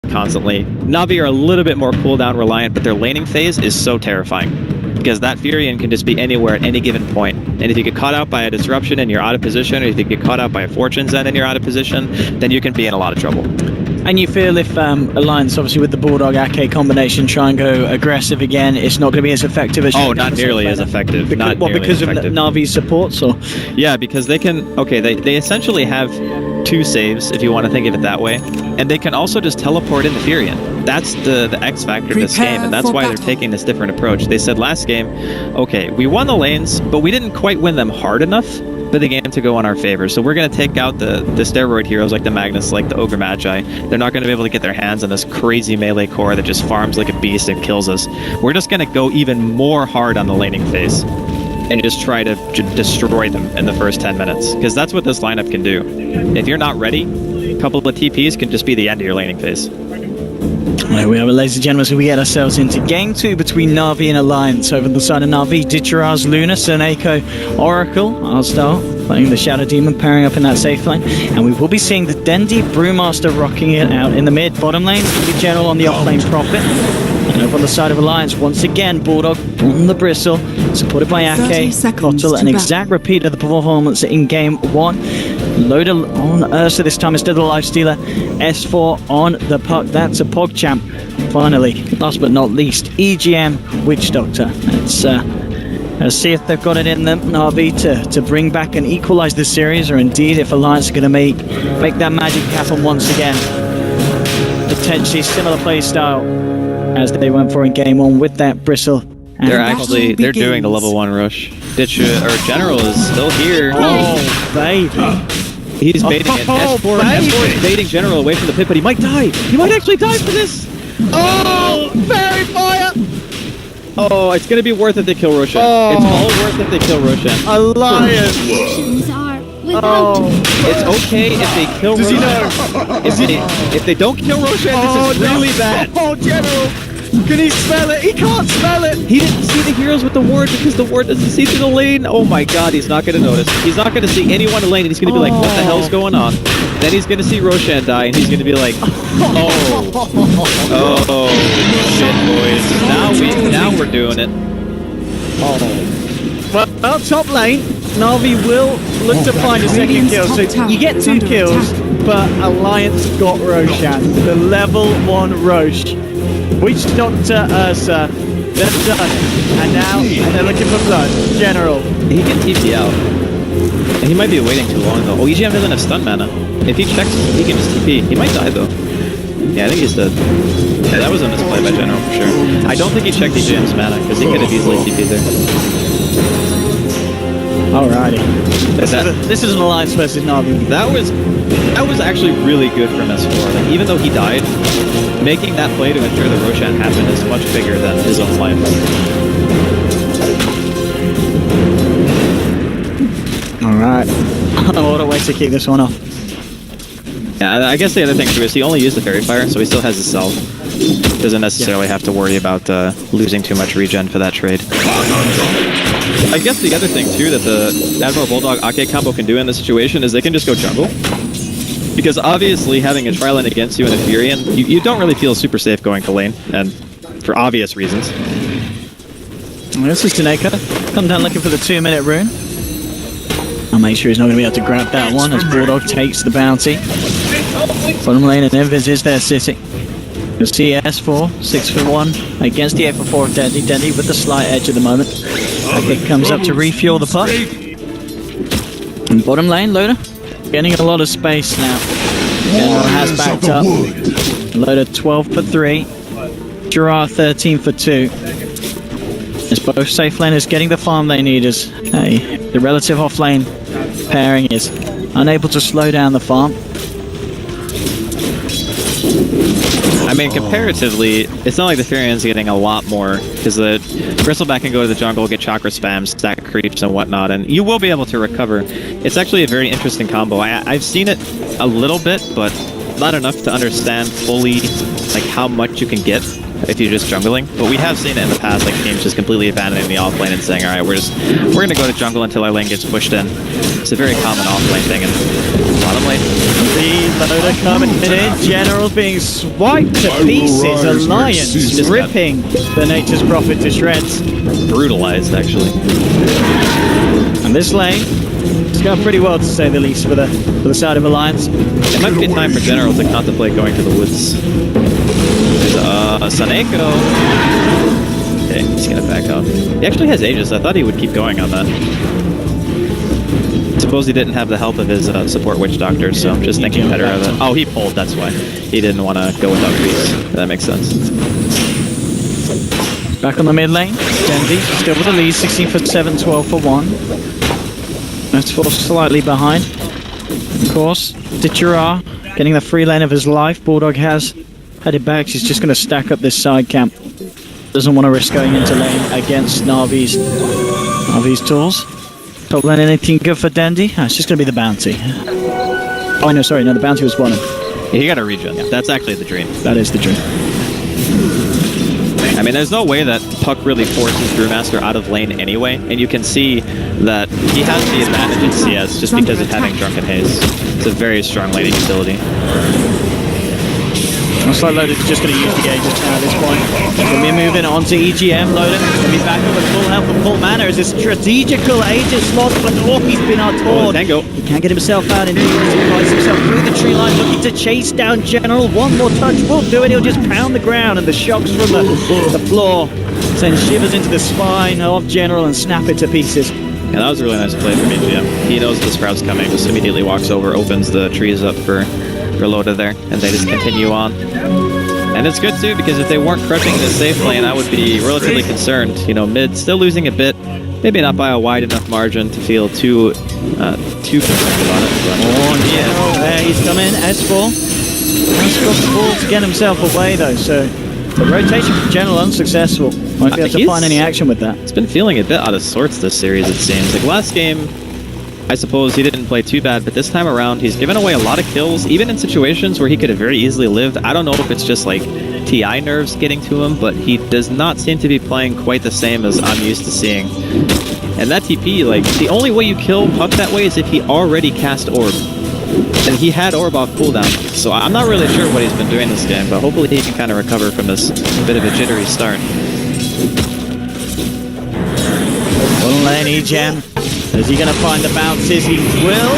constantly. Navi are a little bit more cooldown reliant, but their laning phase is so terrifying. Because that Furion can just be anywhere at any given point. And if you get caught out by a disruption and you're out of position, or if you get caught out by a Fortune's End and you're out of position, then you can be in a lot of trouble. And you feel if Alliance, obviously with the Bulldog Ake combination, try and go aggressive again, it's not going to be as effective as... Oh, not nearly as effective. Because of Navi's supports? Or? Yeah, because they can... Okay, they essentially have 2 saves, if you want to think of it that way. And they can also just teleport in the Furion. That's the X factor of this game, and that's why they're taking this different approach. They said last game, okay, we won the lanes, but we didn't quite win them hard enough for the game to go in our favor. So we're going to take out the steroid heroes like the Magnus, like the Ogre Magi. They're not going to be able to get their hands on this crazy melee core that just farms like a beast and kills us. We're just going to go even more hard on the laning phase and just try to destroy them in the first 10 minutes. Because that's what this lineup can do. If you're not ready, a couple of TPs can just be the end of your laning phase. There we are, ladies and gentlemen, so we get ourselves into Game 2 between Navi and Alliance. Over the side of Navi, Ditcheraz, Luna, Suneko, Oracle, Alstar, playing the Shadow Demon, pairing up in that safe lane. And we will be seeing the Dendi Brewmaster rocking it out in the mid. Bottom lane, the General on the off-lane Prophet. And over on the side of Alliance, once again, Bulldog on the Bristle, supported by Ake, Kotal, an exact repeat of the performance in Game 1. Loader on Ursa this time instead of the Lifestealer. S4 on the Puck. That's a PogChamp. Finally, last but not least, EGM Witch Doctor. Let's see if they've got it in them, Navi, to bring back and equalise this series, or indeed if Alliance are going to make that magic happen once again. Potentially similar play style as they went for in Game 1 with that Bristle. They're doing the level 1 rush. General is still here. Oh, baby. He's baiting it. S4 is baiting General away from the pit, but he might die. He might actually die for this. Oh, fairy fire. Oh, it's going to be worth it to kill Roshan. Oh. It's all worth it to kill Roshan. Alliance. It's okay if they kill Roshan. Does he know? If they don't kill Roshan, this is really bad. Oh, General. Can he smell it? He can't smell it! He didn't see the heroes with the ward because the ward doesn't see through the lane. Oh my god, he's not going to notice. He's not going to see anyone in the lane and he's going to be like, what the hell's going on? Then he's going to see Roshan die and he's going to be like, oh, shit, boys. Now we're doing it. Well, top lane, Navi will look to find a second kill. So you get 2 kills, but Alliance got Roshan. The level 1 Rosh. Witch Doctor Ursa, they're done. And now they're looking for blood. General. He can TP out. And he might be waiting too long though. Oh, EGM doesn't have stun mana. If he checks, he can just TP. He might die though. Yeah, I think he's dead. Yeah, that was a misplay by General for sure. I don't think he checked EGM's mana because he could have easily TP'd there. Alrighty. This is an Alliance versus Navi. That was actually really good from S4. Like, even though he died, making that play to ensure that Roshan happened is much bigger than his own life. Alright. What a way to kick this one off. Yeah, I guess the other thing too is he only used the Fairy Fire, so he still has his Self. Doesn't necessarily have to worry about losing too much regen for that trade. I guess the other thing too that the Admiral Bulldog Ake combo can do in this situation is they can just go jungle. Because obviously having a Trilane against you in a Furion, you don't really feel super safe going to lane, and for obvious reasons. This is Suneko. Come down looking for the 2-minute rune. I'll make sure he's not going to be able to grab that one as Bulldog takes the bounty. Bottom lane and Invis is there sitting. You'll see S4, 6 for 1 against the 8 for 4 of Dendi. Dendi with the slight edge at the moment. It comes up to refuel the puck. And bottom lane, Loader getting a lot of space now. General has backed up. Loader 12 for 3. Girard 13 for 2. As both safe laners getting the farm they need as the relative off lane pairing is unable to slow down the farm. I mean, comparatively, it's not like the Furion's getting a lot more, because the Bristleback can go to the jungle, get chakra spams, stack creeps and whatnot, and you will be able to recover. It's actually a very interesting combo. I've seen it a little bit, but not enough to understand fully like how much you can get if you're just jungling, but we have seen it in the past, like teams just completely abandoning the offlane and saying, all right, we're gonna go to jungle until our lane gets pushed in. It's a very common offlane thing, and bottom lane. The loader coming in, General being swiped to pieces, Alliance ripping the Nature's Prophet to shreds. Brutalized, actually. And this lane, it's going pretty well to say the least for the side of Alliance. It might be time for General to contemplate going to the woods. There's Saneko. Okay, he's gonna back off. He actually has Aegis. I thought he would keep going on that. Suppose he didn't have the help of his support witch doctor, so I'm just thinking better of it. Oh, he pulled, that's why. He didn't want to go without creeps. That makes sense. Back on the mid lane, Dendy still with the lead, 16 for 7, 12 for 1. That's for slightly behind. Of course, Dichira getting the free lane of his life. Bulldog has headed back. She's just going to stack up this side camp. Doesn't want to risk going into lane against Navi's tools. Top lane, anything good for Dendy? It's just going to be the bounty. Oh no, sorry, no, the bounty was one. Yeah, he got a regen. Yeah. That's actually the dream. That is the dream. I mean, there's no way that Puck really forces Brewmaster out of lane anyway, and you can see that he has the advantage in CS just because of having Drunken Haze. It's a very strong laning ability. Looks like Loda's just going to use the Aegis now at this point. Going to be moving on to EGM. Loda going to be back up with full health and full mana as a strategical Aegis slot, but he's been outtorn. Tango. He can't get himself out and he finds himself through the tree line, looking to chase down General. One more touch will do it. He'll just pound the ground, and the shocks from the floor send shivers into the spine of General and snap it to pieces. Yeah, that was a really nice play from EGM. He knows the Sprout's coming, just immediately walks over, opens the trees up for Loda there, and they just continue on. And it's good too, because if they weren't crushing this safe lane, I would be relatively concerned. You know, mid still losing a bit, maybe not by a wide enough margin to feel too concerned about it. Oh yeah, there he's coming, S4. S4's full to get himself away though, so the rotation from General unsuccessful. Won't be able to find any action with that. He's been feeling a bit out of sorts this series, it seems. Like last game, I suppose he didn't play too bad, but this time around he's given away a lot of kills, even in situations where he could have very easily lived. I don't know if it's just like TI nerves getting to him, but he does not seem to be playing quite the same as I'm used to seeing. And that TP, like, the only way you kill Puck that way is if he already cast Orb. And he had Orb off cooldown, so I'm not really sure what he's been doing this game, but hopefully he can kind of recover from this bit of a jittery start. One lane, EGM. Is he going to find the bounces? He will.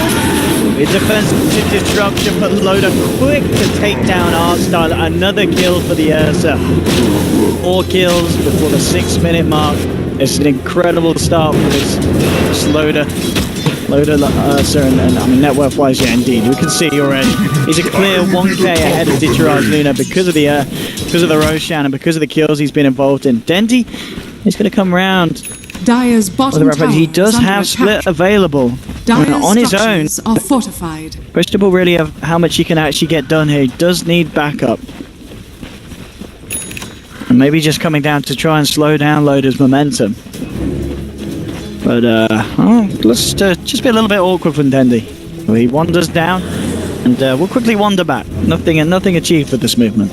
With defensive disruption, but Loda quick to take down Artstyle. Another kill for the Ursa. 4 kills before the 6-minute mark. It's an incredible start for this Loda Ursa, and I mean, net worth-wise, yeah, indeed. We can see already. He's a clear 1k ahead of Dichira's Luna because of the Roshan and because of the kills he's been involved in. Dendy is going to come around. Dire's bottom tower He does have split available on his own. Are fortified. Questionable really of how much he can actually get done here. He does need backup. And maybe just coming down to try and slow down Loda's momentum. But let's just be a little bit awkward from Dendy. Well, he wanders down and we'll quickly wander back. Nothing achieved with this movement.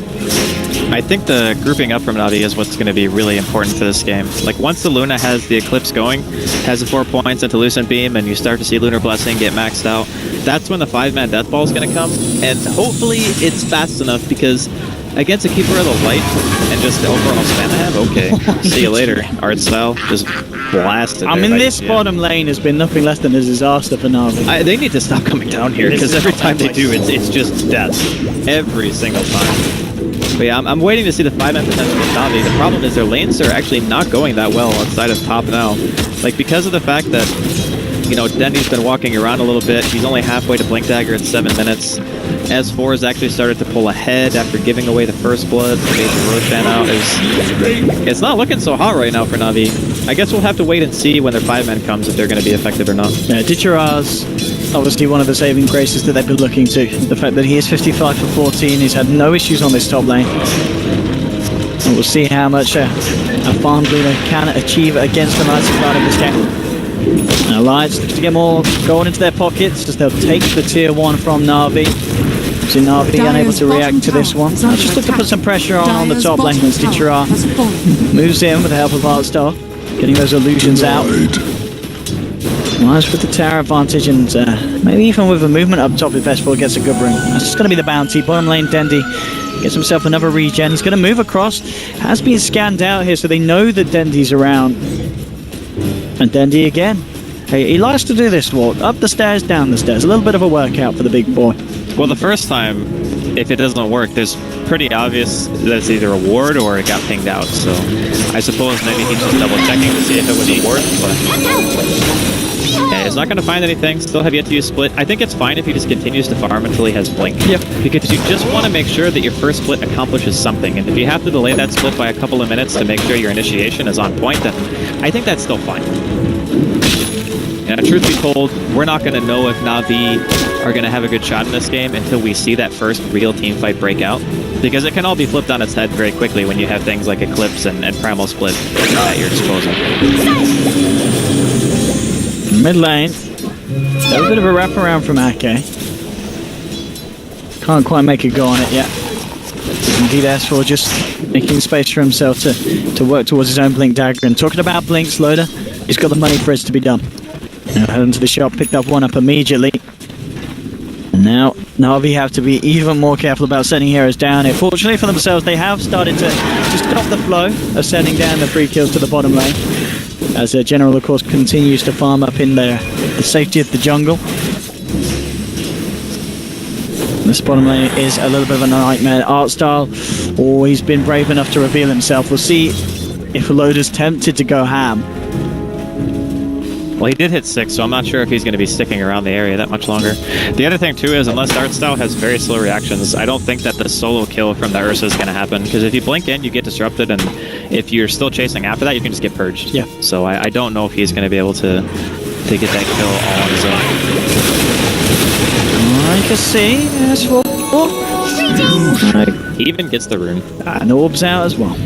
I think the grouping up from Navi is what's going to be really important for this game. Like, once the Luna has the Eclipse going, has the 4 points into Lucent Beam, and you start to see Lunar Blessing get maxed out, that's when the 5-man Death Ball is going to come. And hopefully it's fast enough, because against a Keeper of the Light and just the overall spam they have, okay, see you later. Art style just blasted. I mean, this bottom lane has been nothing less than a disaster for Navi. They need to stop coming down here, because every time they do, it's just death. Every single time. But yeah, I'm waiting to see the 5-man potential with Navi. The problem is their lanes are actually not going that well outside of top now. Like, because of the fact that, you know, Dendy's been walking around a little bit. He's only halfway to Blink Dagger at 7 minutes. S4 has actually started to pull ahead after giving away the first blood. The Roshan out. It's not looking so hot right now for Navi. I guess we'll have to wait and see when their 5-man comes if they're going to be effective or not. Yeah, Dichira's obviously one of the saving graces that they've been looking to. The fact that he is 55 for 14, he's had no issues on this top lane. And we'll see how much a farmed Luna can achieve against the Knights of Cloud in this game. Alliance to get more going into their pockets as they'll take the tier 1 from Navi. See Navi unable to react to this one. I'll just look to put some pressure on the top lane as Ditchara moves in with the help of Artstar, getting those illusions out. Nice with the tower advantage and maybe even with a movement up top if S4 gets a good room. That's just going to be the bounty. Bottom lane, Dendi gets himself another regen. He's going to move across. Has been scanned out here, so they know that Dendi's around. And Dendi again. Hey, he likes to do this walk. Up the stairs, down the stairs. A little bit of a workout for the big boy. Well, the first time, if it doesn't work, there's pretty obvious that it's either a ward or it got pinged out. So I suppose maybe he's just double checking to see if it was a ward. But yeah, he's not going to find anything. Still have yet to use split. I think it's fine if he just continues to farm until he has blink. Yep. Because you just want to make sure that your first split accomplishes something. And if you have to delay that split by a couple of minutes to make sure your initiation is on point, then I think that's still fine. And truth be told, we're not going to know if Navi are going to have a good shot in this game until we see that first real team fight break out. Because it can all be flipped on its head very quickly when you have things like Eclipse and Primal Split at your disposal. Mid lane. A little bit of a wraparound from Ake. Can't quite make a go on it yet. Indeed, S4 just making space for himself to work towards his own Blink Dagger. And talking about Blinks, Loader, he's got the money for it to be done. Now head into the shop, picked up one up immediately. And now Navi have to be even more careful about sending heroes down here. Fortunately for themselves, they have started to stop the flow of sending down the free kills to the bottom lane. As their general, of course, continues to farm up in there, the safety of the jungle. This bottom lane is a little bit of a nightmare. Artstyle, oh, he's been brave enough to reveal himself. We'll see if Loader's tempted to go ham. Well, he did hit 6, so I'm not sure if he's going to be sticking around the area that much longer. The other thing, too, is unless Artstyle has very slow reactions, I don't think that the solo kill from the Ursa is going to happen. Because if you blink in, you get disrupted, and if you're still chasing after that, you can just get purged. Yeah. So I don't know if he's going to be able to get that kill all on his own. I can see. That's what. He even gets the rune. And orbs out as well.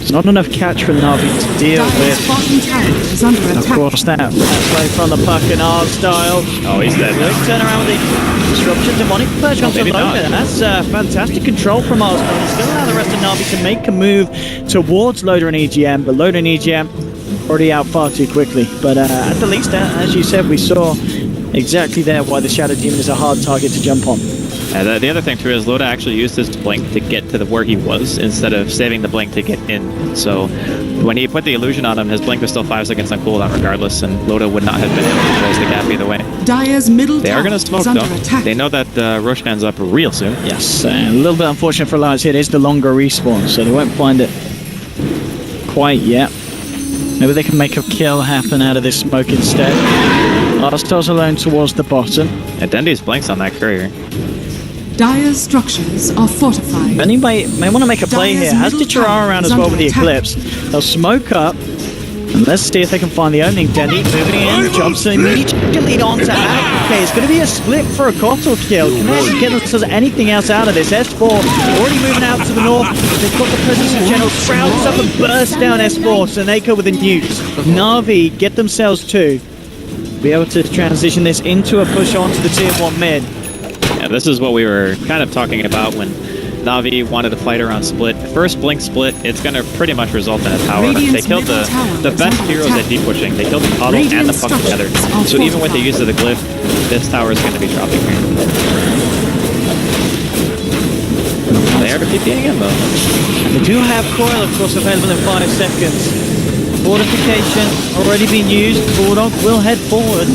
It's not enough catch for Navi to deal with. Bottom tower is under Of attack. course, that's play from the puck and Artstyle. Oh, he's dead. Quick turnaround with the disruption. Demonic Purge onto maybe Loader. not. That's fantastic control from Artstyle. He's going to allow the rest of Navi to make a move towards Loader and EGM, but Loader and EGM already out far too quickly. But at the least, as you said, we saw exactly there why the Shadow Demon is a hard target to jump on. The other thing too is Loda actually used his blink to get to where he was instead of saving the blink to get in. So when he put the illusion on him, his blink was still 5 seconds on cooldown regardless, and Loda would not have been able to close the gap either way. Dire's middle They are tower going to smoke is under though. attack. They know that Roshan's up real soon. Yes, a little bit unfortunate for Alliance here. It is the longer respawn, so they won't find it quite yet. Maybe they can make a kill happen out of this smoke instead. Artstyle's alone towards the bottom. And Dendi's blinks on that courier. Dire's structures are fortified. Anybody may want to make a play Dire's here. Has middle Ditchara tower around is as well with under the attack. Eclipse. They'll smoke up. And let's see if they can find the opening. Dendi moving in. Jumps immediately onto Ake. Okay, it's going to be a split for a Kotal kill. Can they actually get themselves anything else out of this? S4 already moving out to the north. They've got the presence of General. Sprouts up and bursts down S4. So Nako with the nukes. Navi get themselves two. Be able to transition this into a push onto the tier 1 mid. Yeah, this is what we were kind of talking about when Navi wanted to fight around split. First blink split, it's going to pretty much result in a tower. Radiant's They killed middle tower the is best under heroes attack. at deep pushing. They killed the Coddle and the Radiant's Puck together. structures So are even with the fortified. use of the glyph, this tower is going to be dropping here. They are TPing in though. They do have Coil, of course, available in 5 seconds. Fortification already been used. Bulldog will head forward.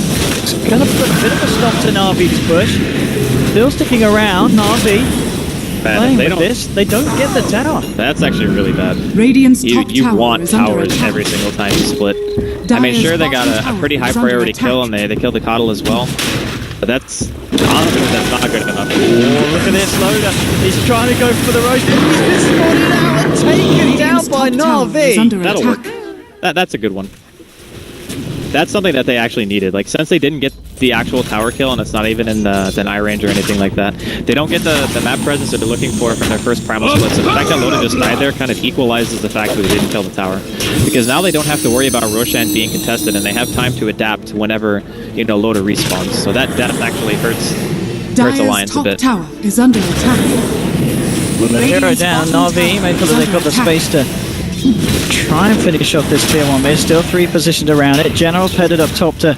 It's going to put a bit of a stop to Navi's push. Still sticking around. Navi playing They with don't. this. They don't get the tower. That's actually really bad. Radiant's You top tower want is under towers attack. every single time you split. I mean, Dire's sure, they got bottom a pretty tower high is under priority attack. kill, and they killed the Coddle as well. But that's honestly, that's not good enough. Oh, look at this Loader. He's trying to go for the roast, but he's been spotted out and taken down Radiant's by top tower is Navi. under That'll attack. work. That's a good one. That's something that they actually needed. Like, since they didn't get the actual tower kill, and it's not even in the eye range or anything like that, they don't get the map presence that they're looking for from their first primal split. So the fact that Loda just died there kind of equalizes the fact that they didn't kill the tower. Because now they don't have to worry about Roshan being contested, and they have time to adapt whenever, Loda respawns. So that death actually hurts hurts Dire's Alliance a top bit. tower is under attack. With the hero down, Navi make sure that they've got the space to try and finish off this tier 1 mid. Still 3 positioned around it. General's headed up top to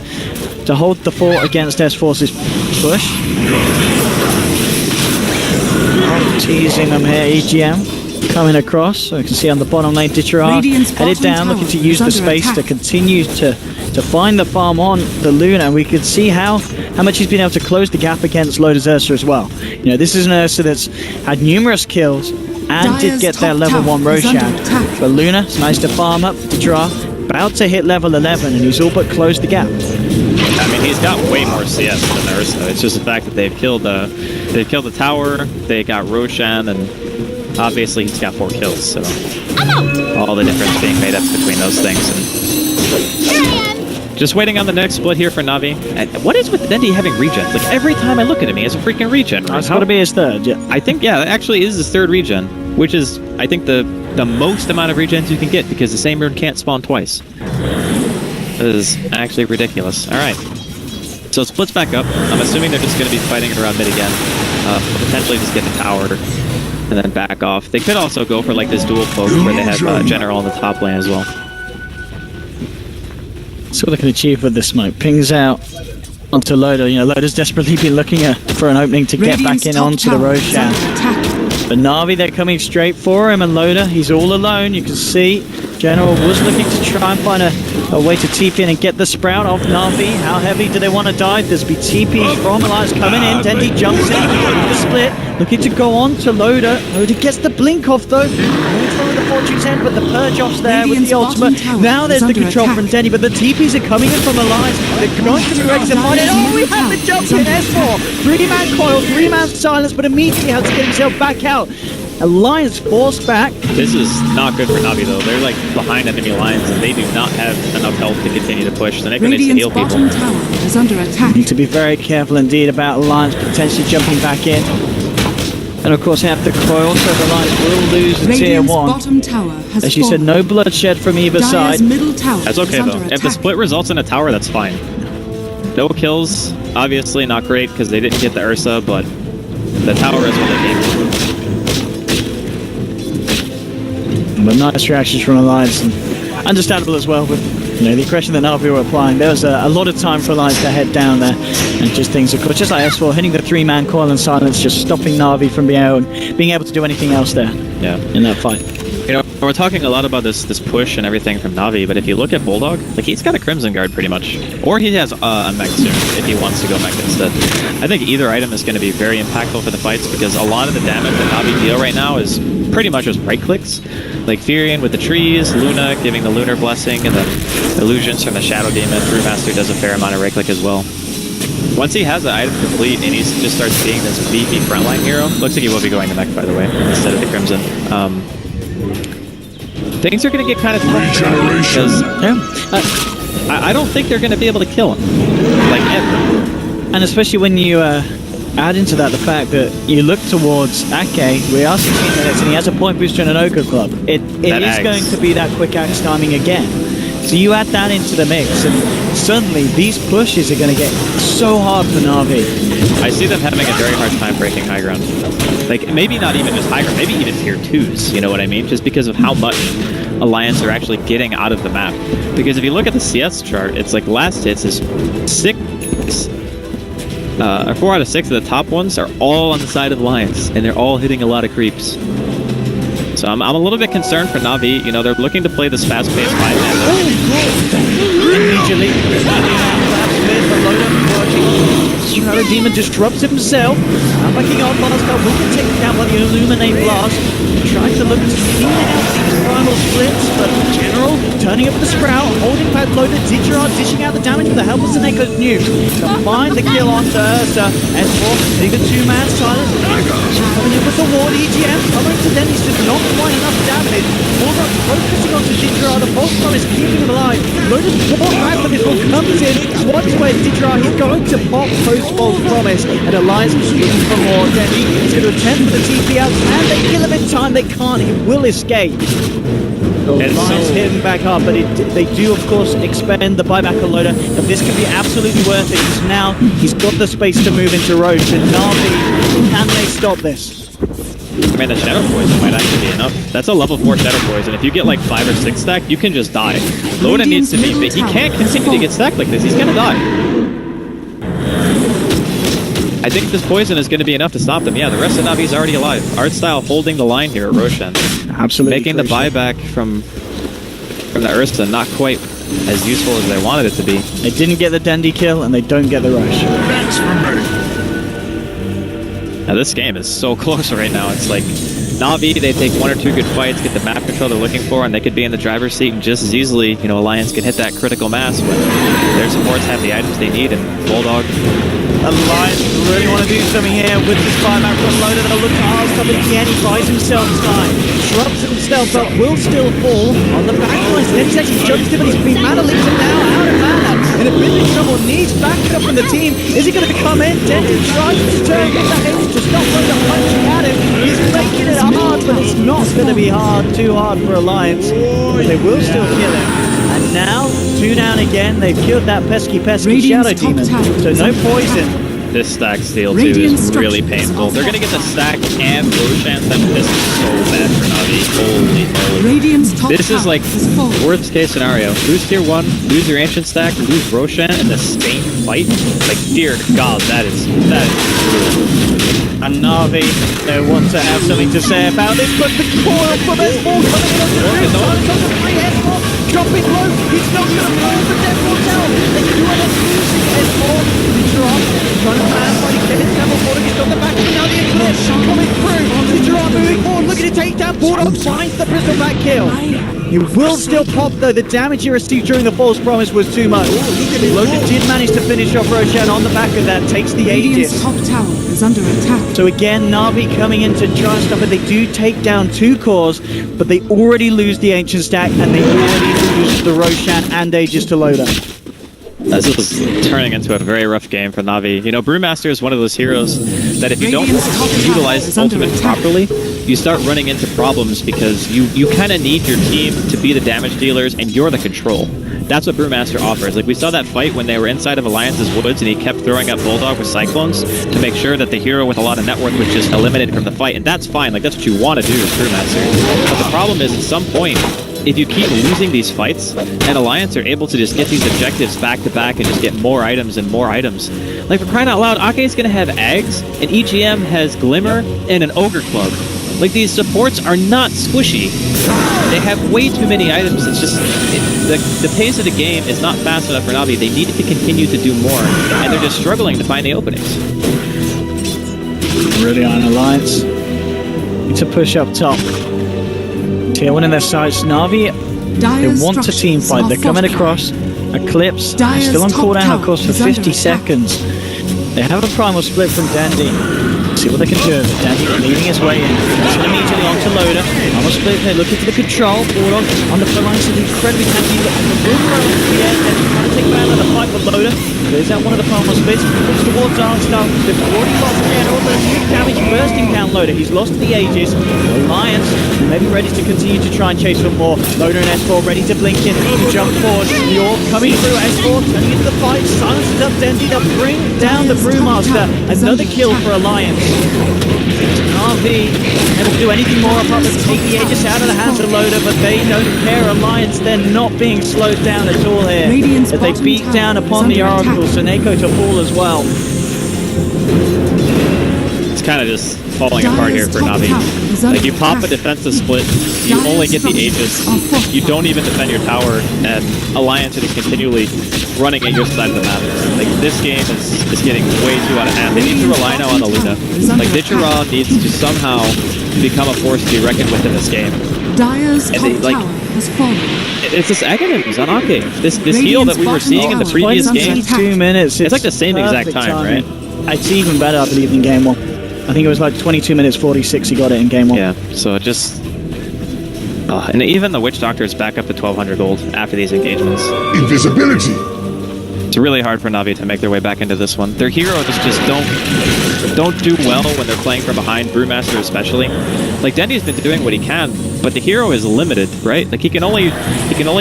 hold the fort against S-Force's push. Teasing them here, EGM coming across. So you can see on the bottom lane, Ditcherard headed down, looking to use the space to continue to find the farm on the Luna. And we could see how much he's been able to close the gap against Loda's Ursa as well. You know, this is an Ursa that's had numerous kills and did get their level 1 Roshan. But Luna, it's nice to farm up. Ditcherard about to hit level 11, and he's all but closed the gap. I mean, he's got way more CS than Ursa. It's just the fact that they've killed the tower, they got Roshan, and obviously he's got 4 kills. So all the difference being made up between those things. And just waiting on the next split here for Navi. And what is with Dendi having regen? Like every time I look at him, he has a freaking regen. That's got to be his third. Yeah. I think it actually is his 3rd regen, which is I think the most amount of regens you can get because the same rune can't spawn twice. This is actually ridiculous. All right. So splits back up. I'm assuming they're just going to be fighting around mid again. Potentially just get the tower and then back off. They could also go for like this dual poke where they have General on the top lane as well. See what they can achieve with this smoke. Pings out onto Loda. You know, Loda's desperately been looking for an opening to get back in onto the Roshan. But Navi, they're coming straight for him, and Loda, he's all alone. You can see General was looking to try and find a way to TP in and get the Sprout off Navi. How heavy do they want to dive? There's be TP from Alliance coming in. Dendi jumps in, the split, looking to go on to Loda. Loda gets the blink off though. Following the Fortune's End, but the purge off's there with the ultimate. Now there's the control from Dendi, but the TPs are coming in from Alliance. They're going to be ready to find it. Oh, we have the jump in S4. 3-man coil, 3-man silence, but immediately has to get himself back out. Alliance forced back. This is not good for Navi though. They're like behind enemy lines and they do not have enough health to continue to push. So they're going to need to heal people. Radiant's bottom tower is under attack. Need to be very careful indeed about Alliance potentially jumping back in. And of course have the coil, so the Alliance will lose the tier 1. Bottom tower has As you said, no bloodshed from either side. Middle tower That's okay though. If the split results in a tower, that's fine. No kills, obviously not great because they didn't get the Ursa, but the tower is what they need. But nice reactions from Alliance, and understandable as well with the aggression that Navi were applying. There was a lot of time for Alliance to head down there, and just things, of course, just like S4, hitting the 3-man coil and silence, just stopping Navi from being able to do anything else there. Yeah, in that fight. You know, we're talking a lot about this push and everything from Navi, but if you look at Bulldog, like he's got a Crimson Guard pretty much, or he has a mech soon if he wants to go mech instead. I think either item is going to be very impactful for the fights because a lot of the damage that Navi deal right now is pretty much just right clicks. Like Furion with the trees, Luna giving the Lunar Blessing, and then Illusions from the Shadow Demon. Brewmaster does a fair amount of right click as well. Once he has the item complete and he just starts being this beefy frontline hero, looks like he will be going to mech by the way, instead of the Crimson. Things are going to get kind of tough because I don't think they're going to be able to kill him, like ever. And especially when you add into that the fact that you look towards Ake, we are 16 minutes and he has a point booster and an Ogre Club. It is going to be that quick axe timing again. So you add that into the mix and suddenly these pushes are going to get so hard for Navi. I see them having a very hard time breaking high ground. Like, maybe not even just high ground, maybe even tier 2s, you know what I mean? Just because of how much Alliance are actually getting out of the map. Because if you look at the CS chart, it's like last hits is 4 out of 6 of the top ones are all on the side of Alliance, and they're all hitting a lot of creeps. So I'm a little bit concerned for Navi. You know, they're looking to play this fast-paced 5-man. Immediately, Shadow Demon disrupts himself. Backing on Marscal will be taken down by the Illuminate Blast. Trying to look to see out these final splits, but General turning up the Sprout, holding back Loda. Ditcherard dishing out the damage with the help of Seneca's nuke. To find the kill onto Ursa. S4 hitting a 2-man silence. Coming in with the ward, EGM coming to Dennis, just not quite enough damage. Bulldog focusing onto Ditcherard, the false promise keeping him alive. Loda's brought back, but this one comes in. Swats away Ditcherard, he's going to pop post-false promise. And Alliance looking for more. Denny is going to attempt for the TP out. Can they kill him in time? They can't. He will escape. Lions hitting back up, but they do, of course, expend the buyback on Loader. But this can be absolutely worth it because now he's got the space to move into Roche. And Navi, can they stop this? I mean, the Shadow Poison might actually be enough. That's a level 4 Shadow Poison. If you get like 5 or 6 stacked, you can just die. Loda needs to be, he can't continue to get stacked like this. He's gonna die. I think this poison is going to be enough to stop them. Yeah, the rest of Navi's already alive. Artstyle holding the line here at Roshan. Absolutely. Making the buyback from the Ursa not quite as useful as they wanted it to be. They didn't get the Dendi kill, and they don't get the rush. Now this game is so close right now. It's like Navi, they take 1 or 2 good fights, get the map control they're looking for, and they could be in the driver's seat and just as easily, you know, Alliance can hit that critical mass when their supports have the items they need, and Bulldog. Alliance really want to do something here with this buyback from Loader. They'll look to R-Star, but again, he buys himself time. Shrubs himself up, will still fall on the backlines. Then he's actually judged him, but he's been mana leaves him now out of mana. In a bit of trouble, needs backup from the team. Is he going to come in? Denton tries to turn, gets a hit to stop Loader punching at him. He's making it hard, but it's not going to be too hard for Alliance. But they will still kill him. And now, 2 down again. They've killed that pesky Shadow Demon. So no poison. This stack steal too is really painful. They're gonna get the stack and Roshan. This is so bad for Navi. Holy moly. This is like worst case scenario. Lose tier 1, lose your ancient stack, lose Roshan in the same fight. Like, dear God, that is And Navi, they want to have something to say about this, but the coil from S4 coming in on the free S4, dropping low, he's not going to fall the Deadpool down. They do end up losing S4, Digeron trying to pass, but he's getting level 4, he's got the back, and now the Eclipse coming through. Digeron moving forward, looking to take down Bulldog, finds the Bristol back kill. He will still pop though, the damage he received during the false promise was too much. Loader did manage to finish off Roshan on the back of that, takes the Aegis. Top tower is under attack. So again, Navi coming in to try and stop it. They do take down 2 cores, but they already lose the Ancient Stack, and they already lose the Roshan and Aegis to Loader. This is turning into a very rough game for Navi. You know, Brewmaster is one of those heroes that if you don't utilize ultimate properly, you start running into problems because you kind of need your team to be the damage dealers and you're the control. That's what Brewmaster offers. Like, we saw that fight when they were inside of Alliance's woods and he kept throwing up Bulldog with Cyclones to make sure that the hero with a lot of network was just eliminated from the fight, and that's fine. Like, that's what you want to do as Brewmaster. But the problem is, at some point, if you keep losing these fights, and Alliance are able to just get these objectives back to back and just get more items and more items. Like, for crying out loud, Ake's gonna have Ags, and EGM has Glimmer and an Ogre Club. Like, these supports are not squishy. They have way too many items. It's just, the pace of the game is not fast enough for Navi. They need to continue to do more, and they're just struggling to find the openings. Really on Alliance. Need to push up top. Tier 1 in their sights. Navi, they want a team fight. They're coming across. Eclipse, still on cooldown, of course, for 50 seconds. They have a primal split from Dandy. See what they can do. Dandy leading his way in. It's immediately onto Loader. Primal split, they're looking for the control. Bulldog on the front lines is incredibly handy. The Bulldog again, they're trying to take back another fight with Loader. There's that one of the primal splits. Looks towards Armstar. They've already lost again all the new damage bursting down Loader. He's lost the Aegis. Alliance maybe ready to continue to try and chase for more. Loader and S4 ready to blink in, to jump forward. The Orb coming through. S4 turning into the fight. Silences up Dendy. They'll bring down the Brewmaster. Another kill for Alliance. Navi never do anything more apart than take the Aegis out of the hands of Loader, but they don't care. Alliance, they're not being slowed down at all here. As they beat down upon the Oracle, Seneko to fall as well. It's kind of just falling apart here for Navi. Like, you pop a defensive split, you only get the Aegis, you don't even defend your tower, and Alliance is continually running at your side of the map. Like, this game is getting way too out of hand. They need to rely now on the Luna. Like, Dichira needs to somehow become a force to be reckoned with in this game. Dire's top tower has fallen. It's this Aghanim, Zanake. This heal that we were seeing in the previous game. 2 minutes. It's like the same exact time, right? It's even better, I believe, in game 1. I think it was like 22 minutes 46 he got it in game 1. Yeah, so it just... and even the Witch Doctor is back up to 1200 gold after these engagements. Invisibility! It's really hard for Navi to make their way back into this one. Their heroes just don't do well when they're playing from behind, Brewmaster especially. Like, Dendy's been doing what he can, but the hero is limited, right? Like, he can only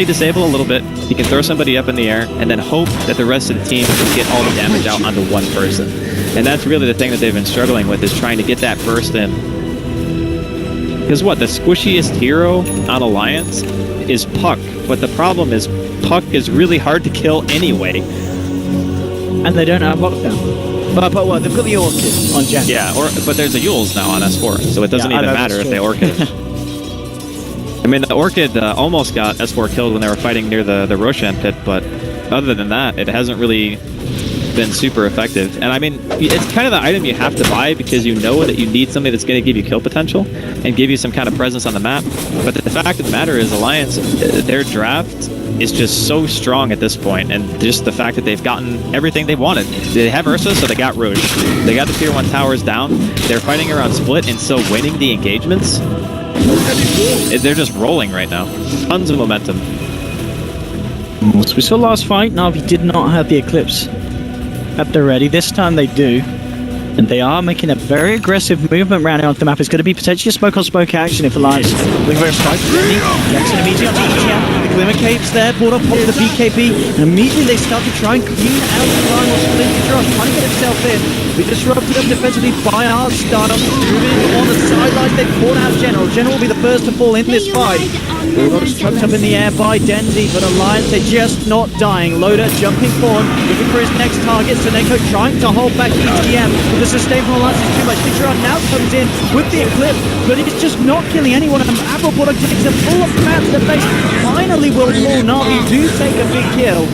disable a little bit, he can throw somebody up in the air, and then hope that the rest of the team can get all the damage out onto one person. And that's really the thing that they've been struggling with, is trying to get that burst in. Because what, the squishiest hero on Alliance is Puck, but the problem is Puck is really hard to kill anyway. And they don't have lockdown. But what, they've got the Orchid on Jen. Yeah, but there's a Yules now on S4, so it doesn't even matter if they Orchid. I mean, the Orchid almost got S4 killed when they were fighting near the Roshan pit, but other than that, it hasn't really been super effective. And I mean, it's kind of the item you have to buy because you know that you need something that's going to give you kill potential and give you some kind of presence on the map. But the fact of the matter is, Alliance, their draft is just so strong at this point, and just the fact that they've gotten everything they wanted. They have Ursa, so they got Rouge. They got the tier 1 towers down. They're fighting around split and still winning the engagements. They're just rolling right now. Tons of momentum. So we saw last fight, Navi did not have the Eclipse at the ready. This time they do. And they are making a very aggressive movement round onto the map. It's going to be potentially a smoke on smoke action if Alliance looking for a strike. Jackson immediately on ETM. The Glimmer Cape's there. Brought up the BKB. And immediately they start to try and clean out the line. What's trying to get himself in. We disrupted them defensively by our startup. Moving on the sidelines. They caught out General. General will be the first to fall in this fight. Bulldogs chucked up in the air by Dendy, but Alliance, they're just not dying. Loader jumping forward, looking for his next target. Seneko trying to hold back ETM. The sustain from Alliance is too much. Ditcheron now comes in with the Eclipse, but it's just not killing anyone. Apple Bullock takes a full of mats to the face. Finally will fall. Navi do take a big kill.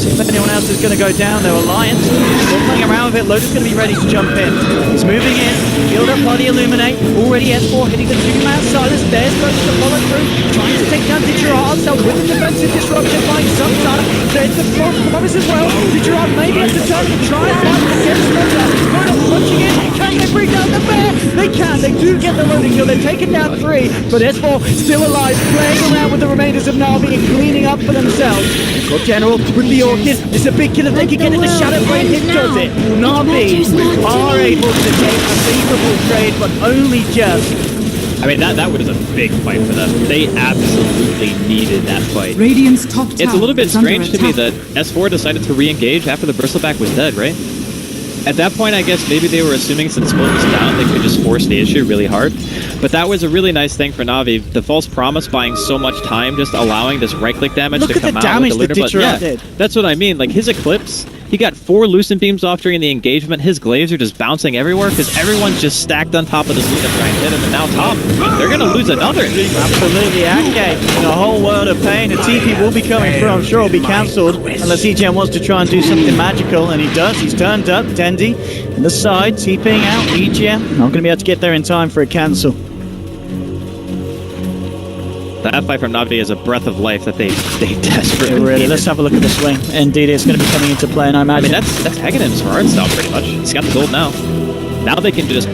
See if anyone else is going to go down though. Alliance still playing around with it. Loader's going to be ready to jump in. He's moving in. Healed up by the Illuminate. Already S4 hitting the 2-man silence. There's Loader to follow through. Trying to take down Ditcheron. So with the defensive disruption by some time. There's the front promise as well. Ditcheron may be able to turn and try and fight against Loader. Loader punching in. Can they bring down the bear? They can. They do get the loading kill. They've taken down 3. But S4 still alive. Playing around with the remainders of Navi and cleaning up for themselves. Got General with the Orchid. It's a big kill if they can get in the Shadow Blade. Hit does it. Navi are able to take a favorable trade, but only just. I mean, that was a big fight for them. They absolutely needed that fight. Radiant's top tower It's a little bit is under strange to me attack. that S4 decided to re-engage after the Bristleback was dead, right? At that point, I guess maybe they were assuming since Split was down, they could just force the issue really hard. But that was a really nice thing for Navi. The False Promise buying so much time, just allowing this right-click damage to come out with the Lunar. But yeah, that's what I mean. Like, his Eclipse, he got 4 Lucent Beams off during the engagement. His Glaives are just bouncing everywhere because everyone's just stacked on top of this Luna trying to hit him. And now top, they're going to lose another. Absolutely, Ake in a whole world of pain. A TP will be coming through. I'm sure it'll be cancelled unless EGM wants to try and do something magical. And he does. He's turned up. Dendy in the side, TPing out. EGM not going to be able to get there in time for a cancel. That fight from Navi is a breath of life that they desperately really. needed. Let's have a look at the swing. Indeed, it's going to be coming into play, and I imagine. I mean, that's Hagenim's hard style pretty much. He's got the gold now. Now they can just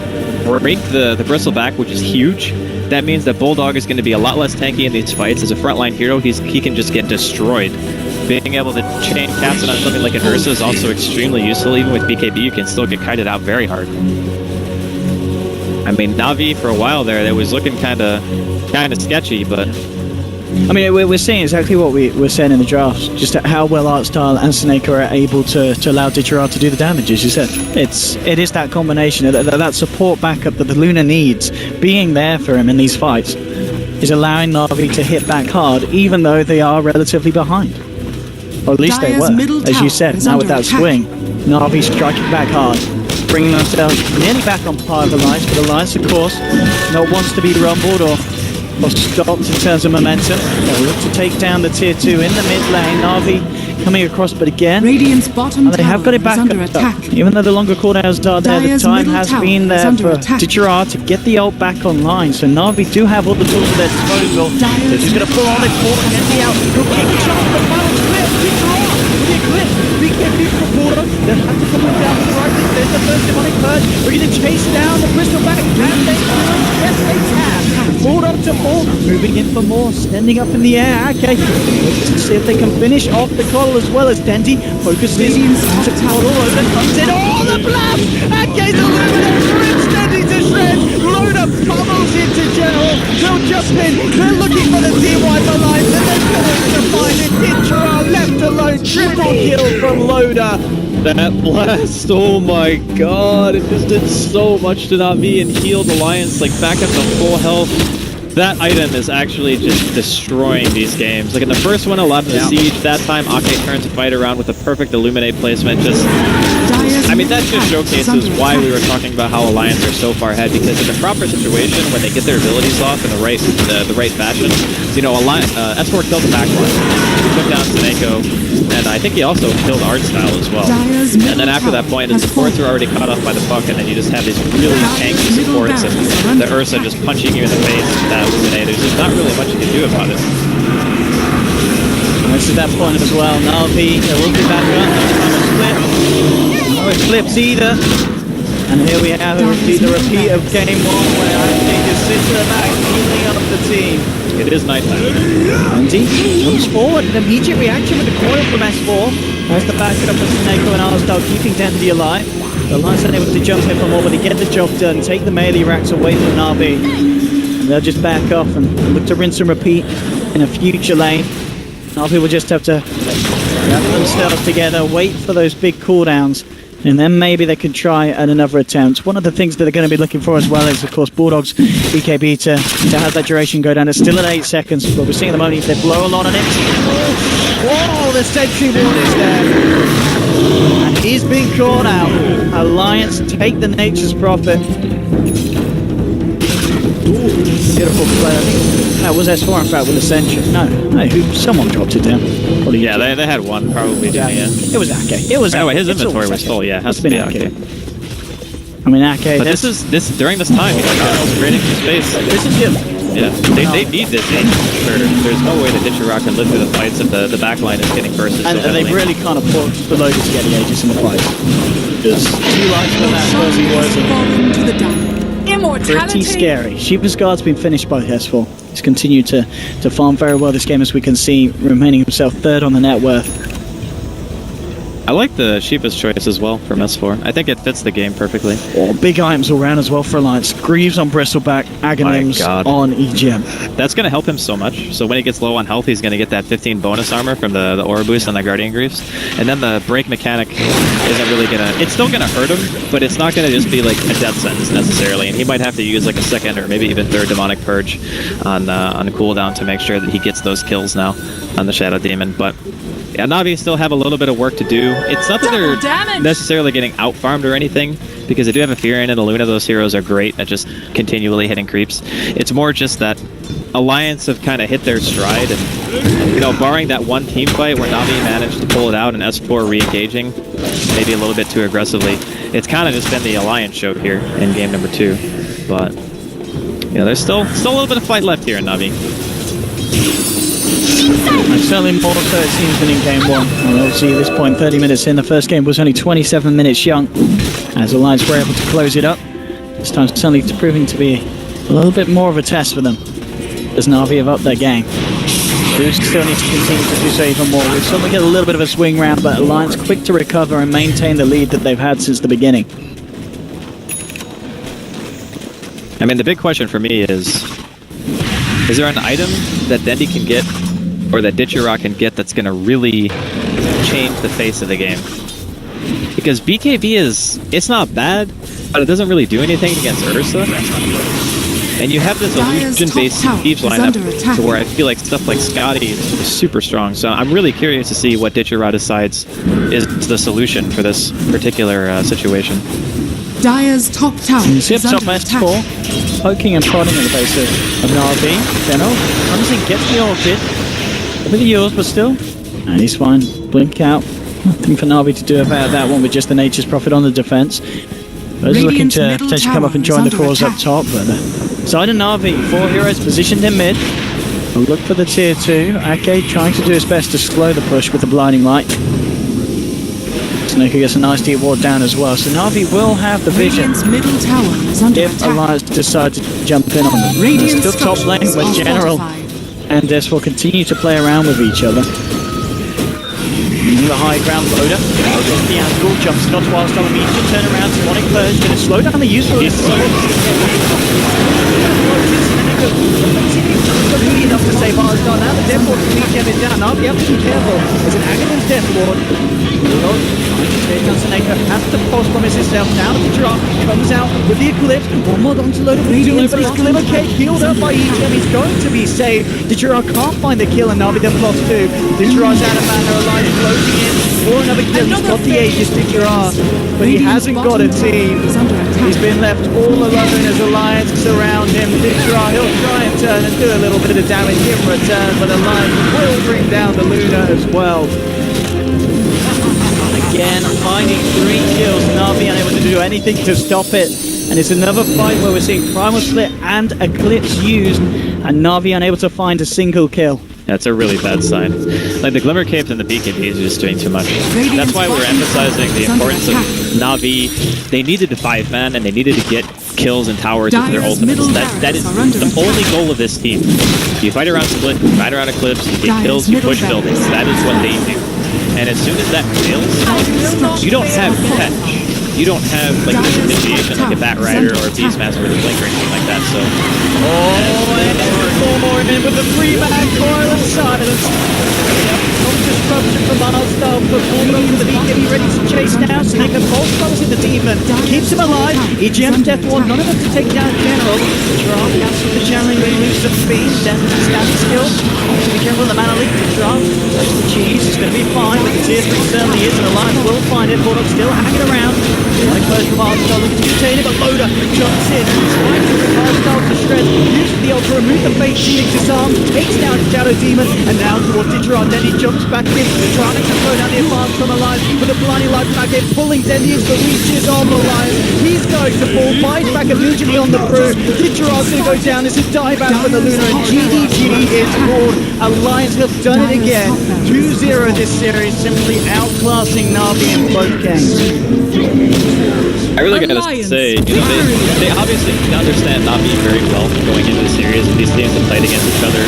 break the Bristleback, which is huge. That means that Bulldog is going to be a lot less tanky in these fights. As a frontline hero, he can just get destroyed. Being able to chain captain on something like an Ursa is also extremely useful. Even with BKB, you can still get kited out very hard. I mean, Navi for a while there, it was looking kind of sketchy, but I mean, we're seeing exactly what we were saying in the drafts, just how well Artstyle and Snake are able to allow Ditcheron to do the damage, as you said. It is that combination, that support backup that the Luna needs, being there for him in these fights, is allowing Navi to hit back hard, even though they are relatively behind. Or at least they were, as you said. Now with that swing, Navi striking back hard, bringing themselves nearly back on par with Alliance, but Alliance, of course, not wants to be rumbled or stopped in terms of momentum. They'll look to take down the tier 2 in the mid lane. Navi coming across, but again, Radiant's bottom they have got it back under up. attack. Even though the longer cooldowns are there, the Dire's time middle has tower been is there under for attack. Ditcheron to get the ult back online. So Navi do have all the tools at their disposal. They're just going to pull on it, pull and get the out. He'll kick the shot, the final clip. Ditcheron with the Eclipse. BKB for Porter. They'll have to come down to the right. There's the first demonic purge. We're going to chase down the Bristleback. Can they do it? Yes, they can. Porter up to 4, moving in for more, standing up in the air. Okay, let's see if they can finish off the Coddle as well as Dendy focuses to Coddle, Luna comes in, oh the blast! Okay, the Luna rips Dendy to shreds, Luna pummels into General, they'll jump in, they're looking for the team wipe alliance and they're going to find it, Ditchera left alone, triple kill from Loda. That blast, oh my god, it just did so much to Navi and healed Alliance, like back up to full health. That item is actually just destroying these games. Like in the first one, 11 the Siege, that time Ake turned to fight around with a perfect Illuminate placement. I mean, that just showcases why we were talking about how Alliance are so far ahead, because in the proper situation, when they get their abilities off in the right fashion, you know, S4 killed the backline, he took down Seneko, and I think he also killed Artstyle as well. And then after that point, the supports are already caught off by the puck, and then you just have these really tanky supports, and the Ursa just punching you in the face with that Illuminate. There's just not really much you can do about it. This is that point as well. Navi, there will be back up. Split. No flips either. And here we have the repeat of game 1 where Andy just sits at the back healing up the team. It is nighttime. Andy comes forward, an immediate reaction with the coil from S4. There's the back up of Seneko and Arsdale keeping Dendy alive. The Lions are able to jump in for more, but they get the job done, take the melee racks away from Navi. And they'll just back off and look to rinse and repeat in a future lane. Navi will just have to gather themselves together, wait for those big cooldowns, and then maybe they can try at another attempt. One of the things that they're going to be looking for as well is, of course, Bulldog's BKB to have that duration go down. It's still at 8 seconds, but we're seeing at the moment if they blow a lot on it. Whoa, the sentry ward is there. And he's been caught out. Alliance take the Nature's Prophet. Beautiful play. I think that was S4 in fact with Ascension. No, someone dropped it down. Probably yeah, they had one probably. Yeah. It was Ake. It was anyway, Ake. his inventory was full. Yeah, has to be Ake. I mean, Ake. But this during this time, you know, General's creating some space. This is good. Yeah, they need this. There's no way that Ditchera can live through the fights if the back line is getting bursted so heavily. They really can't afford for Loda to get the Aegis in the fight. Because 2 lives for that Percy was pretty scary. Sheep's Guard's been finished by S4. He's continued to farm very well this game, as we can see, remaining himself 3rd on the net worth. I like the Sheepa's choice as well from S4. I think it fits the game perfectly. Oh, big items all round as well for Alliance. Greaves on Bristleback, Aghanims on EGM. That's going to help him so much. So when he gets low on health, he's going to get that 15 bonus armor from the aura boost on the Guardian Greaves. And then the break mechanic isn't really going to... It's still going to hurt him, but it's not going to just be like a death sentence necessarily. And he might have to use like a 2nd or maybe even 3rd Demonic Purge on cooldown to make sure that he gets those kills now on the Shadow Demon. But... yeah, Navi still have a little bit of work to do. It's not that they're necessarily getting out-farmed or anything, because they do have a Furion and a Luna. Those heroes are great at just continually hitting creeps. It's more just that Alliance have kind of hit their stride, and, you know, barring that one team fight where Navi managed to pull it out and S4 re-engaging, maybe a little bit too aggressively, it's kind of just been the Alliance show here in game number 2. But, you know, there's still a little bit of fight left here in Navi. And certainly more so it seems than in game 1. And obviously at this point, 30 minutes in, the first game was only 27 minutes young, as Alliance were able to close it up. This time certainly it's proving to be a little bit more of a test for them, as Navi have upped their game. Boost still needs to continue to do so even more. We've certainly got a little bit of a swing round, but Alliance quick to recover and maintain the lead that they've had since the beginning. I mean, the big question for me is there an item that Dendy can get, or that Ditchera can get, that's going to really change the face of the game? Because BKB it's not bad, but it doesn't really do anything against Ursa. And you have this illusion-based Thieves lineup to where I feel like stuff like Scotty is super strong. So I'm really curious to see what Ditchera decides is the solution for this particular situation. Dire's top tower Zips up S4, poking and prodding at the base of Navi. Deno comes in, gets the ulti. A bit of yours, but still. And he's fine. Blink out. Nothing for Navi to do about that one with just the Nature's Prophet on the defense. But he's looking to potentially come up and join the cause up top. But side of Navi, 4 heroes positioned in mid. A look for the tier 2. Ake trying to do his best to slow the push with the blinding light. Snooker gets a nice deep ward down as well. So Navi will have the vision Radiant's middle tower is under if attack. Alliance decide to jump in on them. Radiant Still top lane structures with are General fortified. and Des will continue to play around with each other. The high ground loader. The angle jumps not whilst on immediate turn around. Demonic Purge going to slow down the use of this. Enough to save Arstar. Now the Death Ward can gem it down. Navi have to be careful. There's an Aghanim Death Ward. Has to pause promise himself down to drop. Comes out with the Eclipse. One more onto load of Radiant, but his Glimmer Cake healed up by EGM. He's going to be saved. Ditchera can't find the kill and Navi then plus 2. Ditchera's out of mana. Alliance closing in for another kill. He's got the Aegis, Ditchera, but he hasn't got a team. He's been left all alone as Alliance surround him. Ditchera, he'll try and turn and do a little bit of damage in return, but Alliance will bring down the Luna as well. Again, finding 3 kills, Navi unable to do anything to stop it. And it's another fight where we're seeing Primal Split and Eclipse used, and Navi unable to find a single kill. That's a really bad sign. Like, the Glimmer Capes and the BKBs are just doing too much. That's why we're emphasizing the importance of Navi. They needed to 5-man, and they needed to get kills and towers with their ultimates. That is the only goal of this team. You fight around Split, you fight around Eclipse, you get kills, you push buildings. That is what they do. And as soon as that fails, you don't have catch. You don't have, like, this initiation like a Bat Rider or a Beastmaster with a Blink or anything like that, so... Oh, and more in with the 3-man coil of silence. Some disruption from Arstar, but Bulldog with the BKB ready to chase down. Snake and Bolt follows in the Demon. Keeps him alive. EGM's Death Ward, none of them to take down General. Drop cancels the challenge, they lose some speed. Then standing still. Be careful, the mana leak to drop. That's the cheese, it's going to be fine. With the tier 3 certainly is, and Alliance will find it. Bulldog still hanging around. Like first from Arstar, looking to contain it, but Loader jumps in. Slides with Arstar to shreds. Uses the ult to remove the fake shielding disarm. Takes down Shadow Demon, and now towards Ditchera. Denny jumps back in, trying to slow down the advance from Alliance. With a blinding light back in, pulling Denny into the reaches of Alliance. He's going to fall, bites back immediately on the brew. Ditchera's going to go down. This is dive out for the Luna, and GDG is called. Alliance have done it again. 2-0 this series, simply outclassing Navi in both games. I really gotta say, you know, they obviously understand Navi very well going into the series, and these teams have played against each other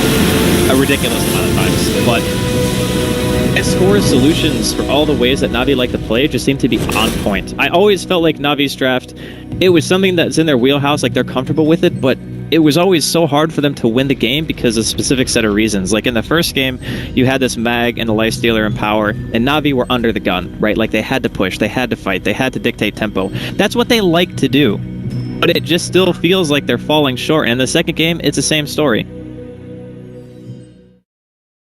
a ridiculous amount of times, but Score's solutions for all the ways that Navi like to play just seem to be on point. I always felt like Navi's draft, it was something that's in their wheelhouse, like they're comfortable with it, but it was always so hard for them to win the game because of a specific set of reasons. Like in the first game, you had this Mag and a Lifestealer in power, and Navi were under the gun, right? Like they had to push, they had to fight, they had to dictate tempo. That's what they like to do. But it just still feels like they're falling short. And in the second game, it's the same story.